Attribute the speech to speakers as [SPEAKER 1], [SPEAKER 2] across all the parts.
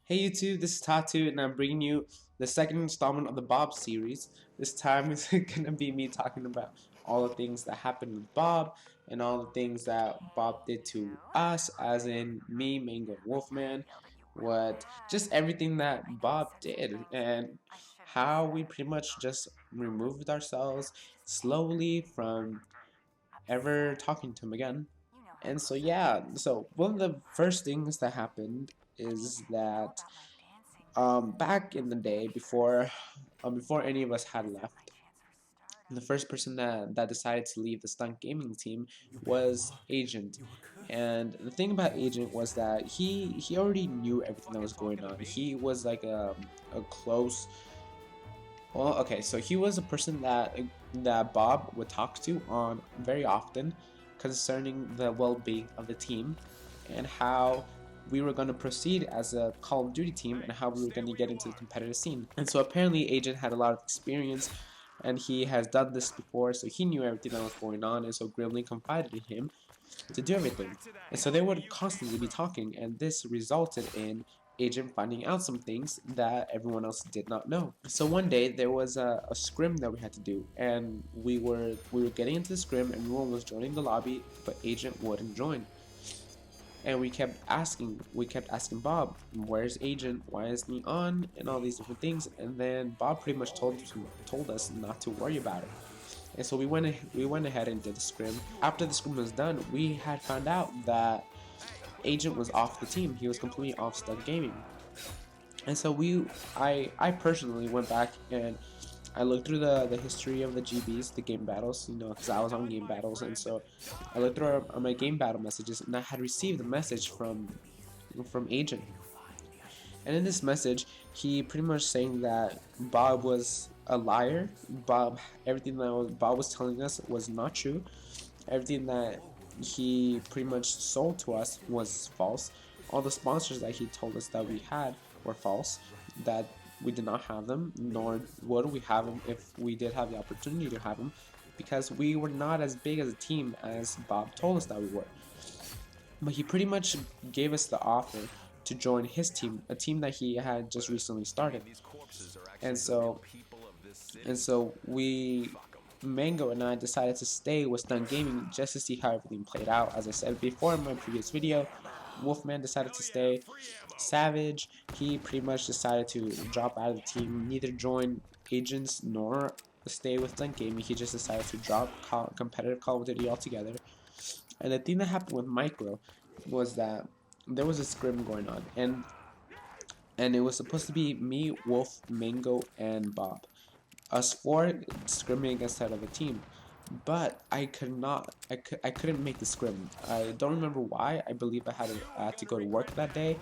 [SPEAKER 1] Hey YouTube, this is Tatu, and I'm bringing you the second installment of the Bob series. This time it's gonna be me talking about all the things that happened with Bob and all the things that Bob did to us, as in me, Mango, Wolfman, what just everything that Bob did and how we pretty much just removed ourselves slowly from ever talking to him again. And so yeah, so one of the first things that happened is that back in the day before any of us had left, the first person that decided to leave the stunt gaming team was Agent. And the thing about Agent was that he already knew everything that was going on. He was like a close, well, okay, so he was a person that Bob would talk to on very often concerning the well-being of the team and how we were going to proceed as a Call of Duty team and how we were going to get into the competitive scene. And so apparently Agent had a lot of experience and he has done this before, so he knew everything that was going on, and so Grimly confided in him to do everything. And so they would constantly be talking, and this resulted in Agent finding out some things that everyone else did not know. So one day there was a scrim that we had to do, and we were getting into the scrim, and everyone was joining the lobby, but Agent wouldn't join. And we kept asking Bob, where's Agent, why isn't he on, and all these different things. And then Bob pretty much told us not to worry about it. And so we went ahead and did the scrim. After the scrim was done, we had found out that Agent was off the team. He was completely off Stunt Gaming. And so I personally went back and I looked through the history of the GBs, the game battles, because I was on game battles, and so I looked through my game battle messages, and I had received a message from Agent. And in this message, he pretty much saying that Bob was a liar. Everything that Bob was telling us was not true. Everything that he pretty much sold to us was false. All the sponsors that he told us that we had were false. That we did not have them, nor would we have them if we did have the opportunity to have them, because we were not as big as a team as Bob told us that we were. But he pretty much gave us the offer to join his team, a team that he had just recently started. And so we Mango and I decided to stay with Stun Gaming just to see how everything played out. As I said before in my previous video, Wolfman decided to stay. Savage, he pretty much decided to drop out of the team, neither join Agents nor stay with Stun Gaming. He just decided to drop competitive Call of Duty altogether. And the thing that happened with Micro was that there was a scrim going on, and it was supposed to be me, Wolf, Mango, and Bob. Us four scrimming against that other team. But I could not, I couldn't make the scrim. I don't remember why. I believe I had to go to work that day.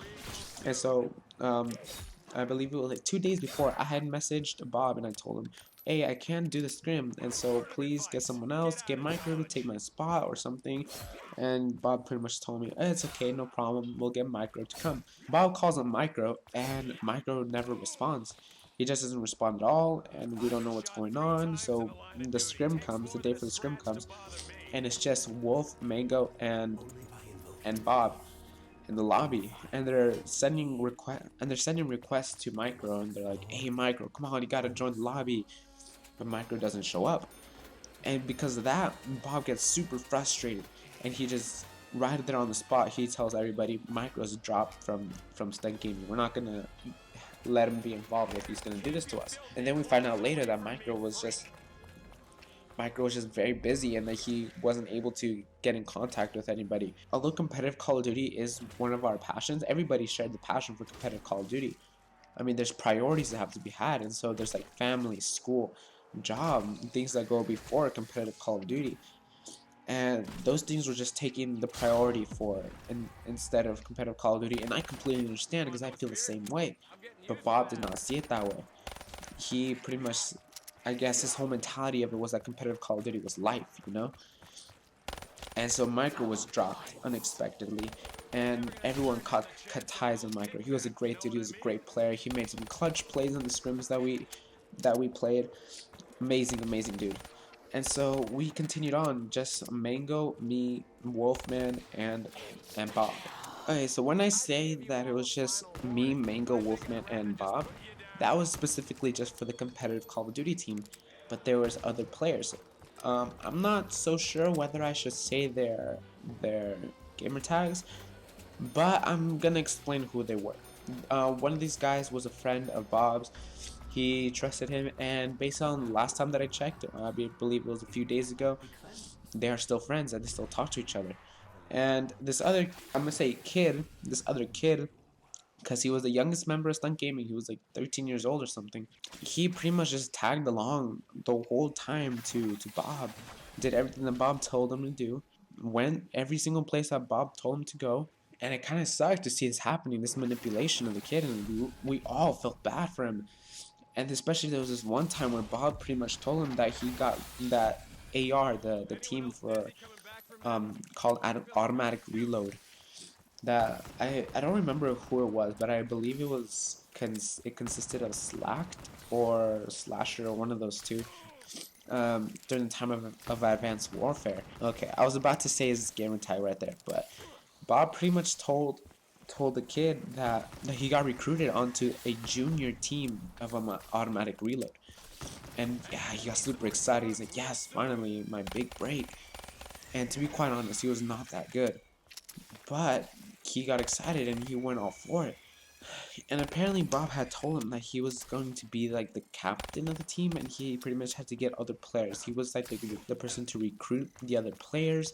[SPEAKER 1] And so I believe it was like 2 days before, I had messaged Bob and I told him, hey, I can't do the scrim, and so please get someone else, get Micro to take my spot or something. And Bob pretty much told me, it's okay, no problem, we'll get Micro to come. Bob calls on Micro, and Micro never responds. He just doesn't respond at all, and we don't know what's going on. So the scrim comes, the day for the scrim comes, and it's just Wolf, Mango, and Bob in the lobby, and they're sending requests to Micro, and they're like, hey Micro, come on, you gotta join the lobby. But Micro doesn't show up, and because of that, Bob gets super frustrated, and he just right there on the spot, he tells everybody Micro's dropped from Stunt Gaming. We're not gonna let him be involved if he's gonna do this to us. And then we find out later that Micro was just very busy and that he wasn't able to get in contact with anybody. Although competitive Call of Duty is one of our passions, everybody shared the passion for competitive Call of Duty. I mean, there's priorities that have to be had, and so there's like family, school, job, things that go before competitive Call of Duty. And those things were just taking the priority for instead of competitive Call of Duty, and I completely understand because I feel the same way. But Bob did not see it that way. He pretty much, I guess his whole mentality of it was that competitive Call of Duty was life. And so Micro was dropped unexpectedly, and everyone cut ties with Micro. He was a great dude. He was a great player. He made some clutch plays in the scrims that we played. Amazing, amazing dude. And so we continued on, just Mango, me, Wolfman, and Bob. Okay, so when I say that it was just me, Mango, Wolfman, and Bob, that was specifically just for the competitive Call of Duty team, but there was other players. I'm not so sure whether I should say their gamer tags, but I'm gonna explain who they were. One of these guys was a friend of Bob's. He trusted him, and based on last time that I checked, I believe it was a few days ago, they are still friends and they still talk to each other. And this other, I'm gonna say kid, this other kid, because he was the youngest member of Stunt Gaming, he was like 13 years old or something. He pretty much just tagged along the whole time to Bob, did everything that Bob told him to do, went every single place that Bob told him to go. And it kind of sucked to see this happening, this manipulation of the kid, and we all felt bad for him. And especially there was this one time where Bob pretty much told him that he got that AR, the team for called automatic reload. That I don't remember who it was, but I believe it was it consisted of Slacked or Slasher or one of those two. During the time of Advanced Warfare. Okay, I was about to say his gamer tag right there, but Bob pretty much told the kid that he got recruited onto a junior team of automatic reload. And yeah, he got super excited. He's like, yes, finally, my big break. And to be quite honest, he was not that good. But he got excited and he went all for it. And apparently Bob had told him that he was going to be like the captain of the team, and he pretty much had to get other players. He was like the person to recruit the other players,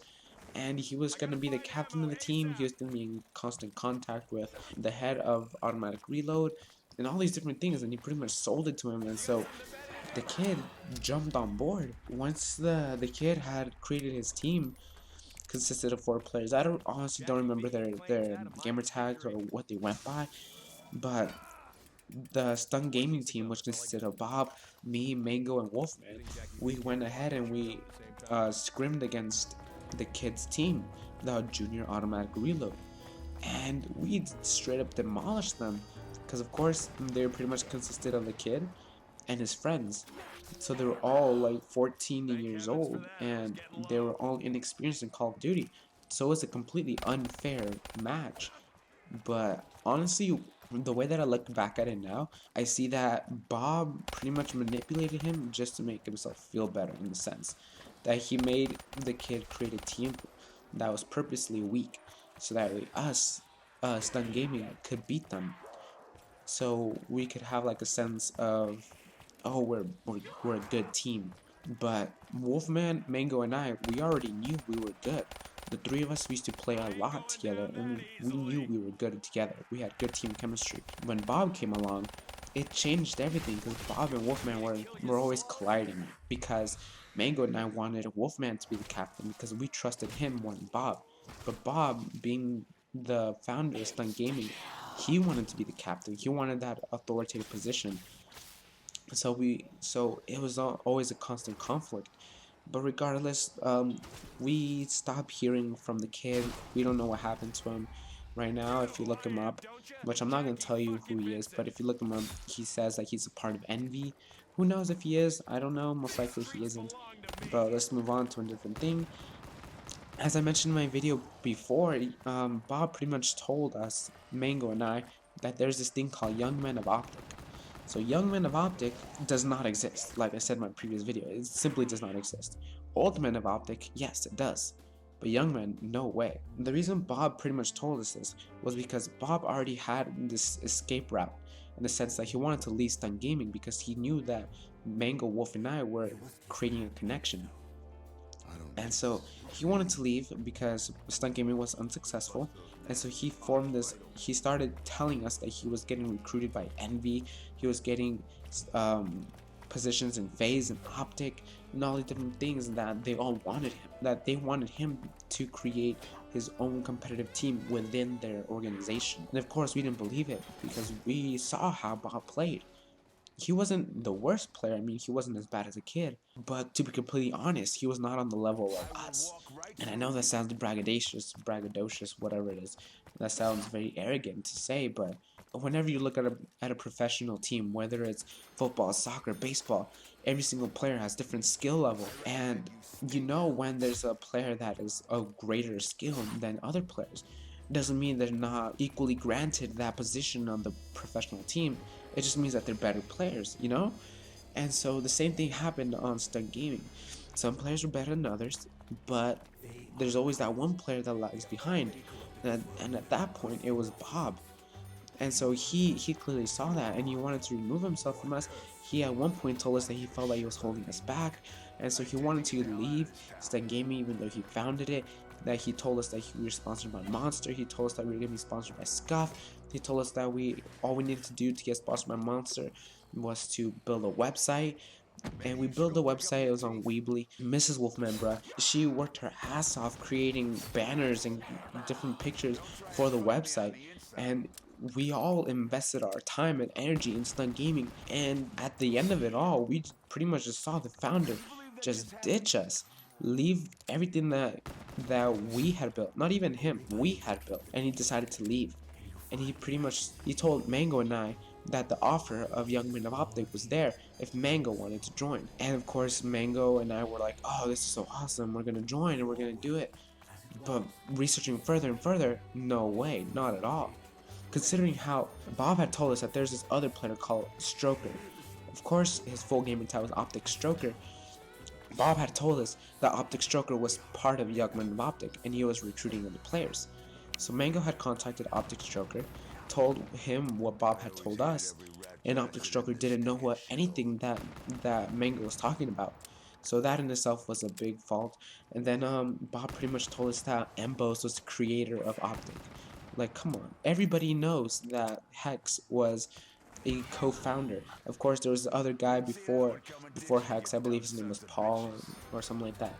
[SPEAKER 1] and he was going to be the captain of the team. He was going to be in constant contact with the head of automatic reload and all these different things, and he pretty much sold it to him. And so the kid jumped on board. Once the kid had created his team, consisted of 4 players. I don't honestly don't remember their gamer tags or what they went by, but the Stun Gaming team, which consisted of Bob, me, Mango, and Wolfman, we went ahead and we scrimmed against the kids' team, the Junior Automatic Reload, and we straight up demolished them. Because of course they were pretty much consisted of the kid and his friends. So they were all like 14 years old and they were all inexperienced in Call of Duty. So it was a completely unfair match. But honestly, the way that I look back at it now, I see that Bob pretty much manipulated him just to make himself feel better in the sense that he made the kid create a team that was purposely weak so that way us, Stun Gaming, could beat them. So we could have like a sense of, oh, we're a good team. But Wolfman, Mango, and I, we already knew we were good. The 3 of us used to play a lot together, and we knew we were good together. We had good team chemistry. When Bob came along, it changed everything because Bob and Wolfman were always colliding because Mango and I wanted Wolfman to be the captain because we trusted him more than Bob. But Bob, being the founder of Stunt Gaming, he wanted to be the captain. He wanted that authoritative position. So it was always a constant conflict. But regardless, we stopped hearing from the kid. We don't know what happened to him right now. If you look him up, which I'm not gonna tell you who he is, but if you look him up, he says that he's a part of Envy. Who knows if he is? I don't know. Most likely he isn't. But let's move on to a different thing. As I mentioned in my video before, Bob pretty much told us, Mango and I, that there's this thing called Young Men of Optic. So Young Men of Optic does not exist. Like I said in my previous video, it simply does not exist. Old Men of Optic, yes, it does. But Young Men, no way. The reason Bob pretty much told us this was because Bob already had this escape route in the sense that he wanted to leave Stun Gaming because he knew that Mango, Wolf, and I were creating a connection. And so he wanted to leave because stunt gaming was unsuccessful. And so he formed this. He started telling us that he was getting recruited by Envy. He was getting positions in Phase and Optic and all the different things that they all wanted him. That they wanted him to create his own competitive team within their organization. And of course, we didn't believe it because we saw how Bob played. He wasn't the worst player. I mean, he wasn't as bad as a kid. But to be completely honest, he was not on the level of us. And I know that sounds braggadocious, whatever it is. That sounds very arrogant to say, but whenever you look at a professional team, whether it's football, soccer, baseball, every single player has different skill level. And you know when there's a player that is of greater skill than other players. doesn't mean they're not equally granted that position on the professional team. It just means that they're better players, you know? And so the same thing happened on Stunt Gaming. Some players were better than others, but there's always that one player that lags behind. And at that point, it was Bob. And so he clearly saw that, and he wanted to remove himself from us. He at one point told us that he felt like he was holding us back, and so he wanted to leave Stunt Gaming even though he founded it. That he told us that we were sponsored by Monster. He told us that we were gonna be sponsored by Scuff. He told us that all we needed to do to get sponsored by Monster was to build a website, and we built the website. It was on Weebly. Mrs. Wolfman, bruh, she worked her ass off creating banners and different pictures for the website, and we all invested our time and energy in Stunt Gaming. And at the end of it all, we pretty much just saw the founder just ditch us, leave everything that we had built. Not even him, we had built, and he decided to leave. And he told Mango and I that the offer of Young Men of Optic was there if Mango wanted to join. And of course, Mango and I were like, oh, this is so awesome, we're gonna join and we're gonna do it. But researching further and further, no way, not at all. Considering how Bob had told us that there's this other player called Stroker. Of course, his full gaming title was Optic Stroker. Bob had told us that Optic Stroker was part of Young Men of Optic and he was recruiting other players. So Mango had contacted Optic Stroker, told him what Bob had told us, and Optic Stroker didn't know anything that Mango was talking about. So that in itself was a big fault. And then Bob pretty much told us that Embos was the creator of Optic. Like, come on, everybody knows that Hex was a co-founder. Of course, there was the other guy before Hex. I believe his name was Paul or something like that.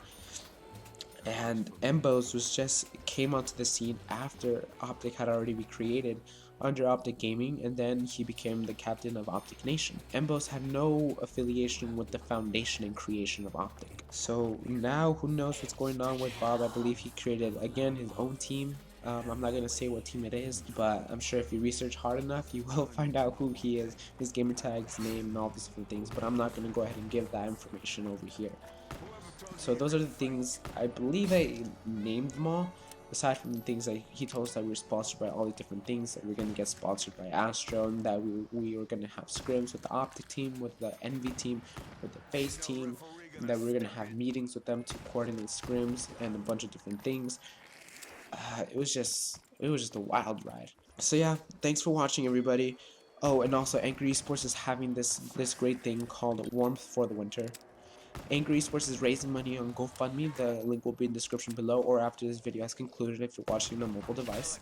[SPEAKER 1] And Embos was just came onto the scene after Optic had already been created under Optic Gaming, and then he became the captain of Optic Nation. Embos had no affiliation with the foundation and creation of Optic. So now who knows what's going on with Bob. I believe he created again his own team. I'm not gonna say what team it is, but I'm sure if you research hard enough, you will find out who he is, his gamer tag, his name, and all these different things. But I'm not gonna go ahead and give that information over here. So those are the things, I believe I named them all. Aside from the things that he told us that we were sponsored by all these different things, that we are going to get sponsored by Astro, and that we were going to have scrims with the Optic team, with the Envy team, with the FaZe team, and that we were going to have meetings with them to coordinate scrims and a bunch of different things. It was just a wild ride. So yeah, thanks for watching, everybody. Oh, and also Angry Esports is having this great thing called Warmth for the Winter. Angry Esports is raising money on GoFundMe. The link will be in the description below or after this video has concluded if you're watching on a mobile device.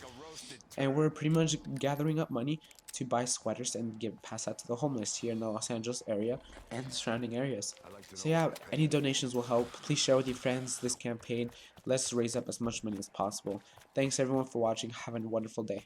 [SPEAKER 1] And we're pretty much gathering up money to buy sweaters and pass out to the homeless here in the Los Angeles area and surrounding areas. So yeah, any donations will help. Please share with your friends this campaign. Let's raise up as much money as possible. Thanks everyone for watching. Have a wonderful day.